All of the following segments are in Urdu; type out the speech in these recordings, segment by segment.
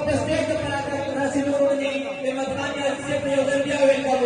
protesto para atrás y luego de Matanzas siempre yo tendría que ver con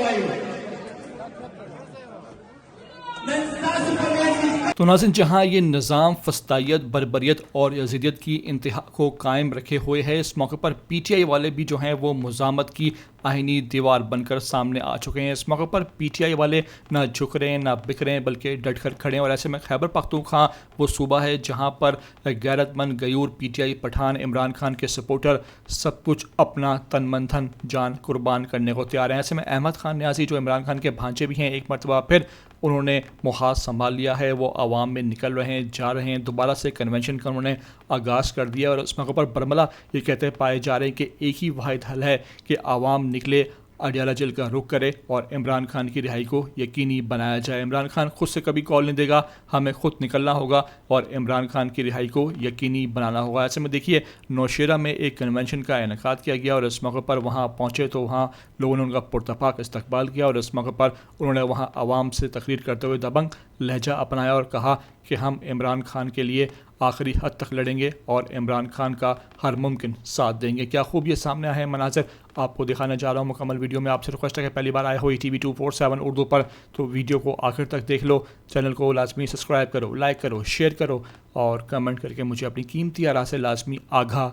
تو ناظرین، جہاں یہ نظام فسطائیت، بربریت اور یزیدیت کی انتہا کو قائم رکھے ہوئے ہے، اس موقع پر پی ٹی آئی والے بھی جو ہیں وہ مزاحمت کی آئینی دیوار بن کر سامنے آ چکے ہیں۔ اس موقع پر پی ٹی آئی والے نہ جھک رہے ہیں نہ بک رہے ہیں بلکہ ڈٹ کر کھڑے ہیں، اور ایسے میں خیبر پختونخوا وہ صوبہ ہے جہاں پر غیرت مند غیور پی ٹی آئی پٹھان عمران خان کے سپورٹر سب کچھ اپنا تن من دھن جان قربان کرنے کو تیار ہیں۔ ایسے میں احمد خان نیازی جو عمران خان کے بھانجے بھی ہیں، ایک مرتبہ پھر انہوں نے محاذ سنبھال لیا ہے، وہ عوام میں نکل رہے ہیں، جا رہے ہیں، دوبارہ سے کنونشن کا انہوں نے آغاز کر دیا، اور اس موقع پر برملا یہ کہتے پائے جا رہے ہیں کہ ایک ہی واحد حل ہے کہ عوام نکلے، اڈیالہ جیل کا رخ کرے اور عمران خان کی رہائی کو یقینی بنایا جائے۔ عمران خان خود سے کبھی کال نہیں دے گا، ہمیں خود نکلنا ہوگا اور عمران خان کی رہائی کو یقینی بنانا ہوگا۔ ایسے میں دیکھیے نوشیرہ میں ایک کنونشن کا انعقاد کیا گیا، اور اس موقع پر وہاں پہنچے تو وہاں لوگوں نے ان کا پرتپاک استقبال کیا، اور اس موقع پر انہوں نے وہاں عوام سے تقریر کرتے ہوئے دبنگ لہجہ اپنایا اور کہا کہ ہم عمران خان کے لیے آخری حد تک لڑیں گے اور عمران خان کا ہر ممکن ساتھ دیں گے۔ کیا خوب یہ سامنے آئے مناظر آپ کو دکھانے جا رہا ہوں مکمل ویڈیو میں۔ آپ سے ریکویسٹ ہے کہ پہلی بار آئے ہو ٹی وی 247 اردو پر تو ویڈیو کو آخر تک دیکھ لو، چینل کو لازمی سبسکرائب کرو، لائک کرو، شیئر کرو اور کمنٹ کر کے مجھے اپنی قیمتی آراء سے لازمی آگاہ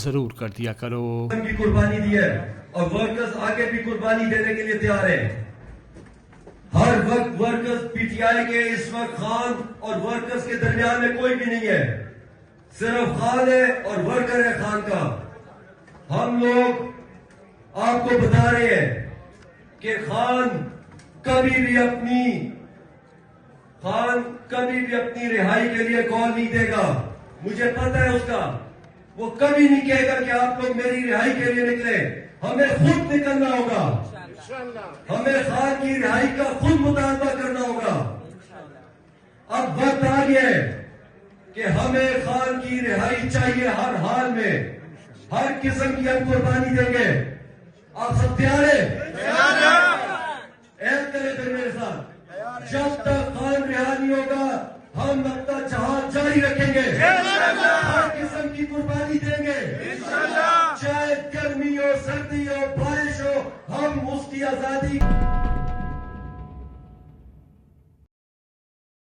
ضرور کر دیا کرو۔ کی قربانی دی ہے اور ورکرز آگے بھی قربانی دینے کے لیے تیار ہیں۔ ہر وقت ورکرز پی ٹی آئی کے اس وقت خان اور ورکرز کے درمیان میں کوئی بھی نہیں ہے، صرف خان ہے اور ورکر ہے خان کا۔ ہم لوگ آپ کو بتا رہے ہیں کہ خان کبھی بھی اپنی رہائی کے لیے کال نہیں دے گا، مجھے پتہ ہے اس کا، وہ کبھی نہیں کہے گا کہ آپ لوگ میری رہائی کے لیے نکلے، ہمیں خود نکلنا ہوگا، ہمیں خان کی رہائی کا خود مطالبہ کرنا ہوگا۔ اب وقت آ گیا ہے کہ ہمیں خان کی رہائی چاہیے، ہر حال میں، ہر قسم کی ہم قربانی دیں گے۔ آپ سب تیار ہیں؟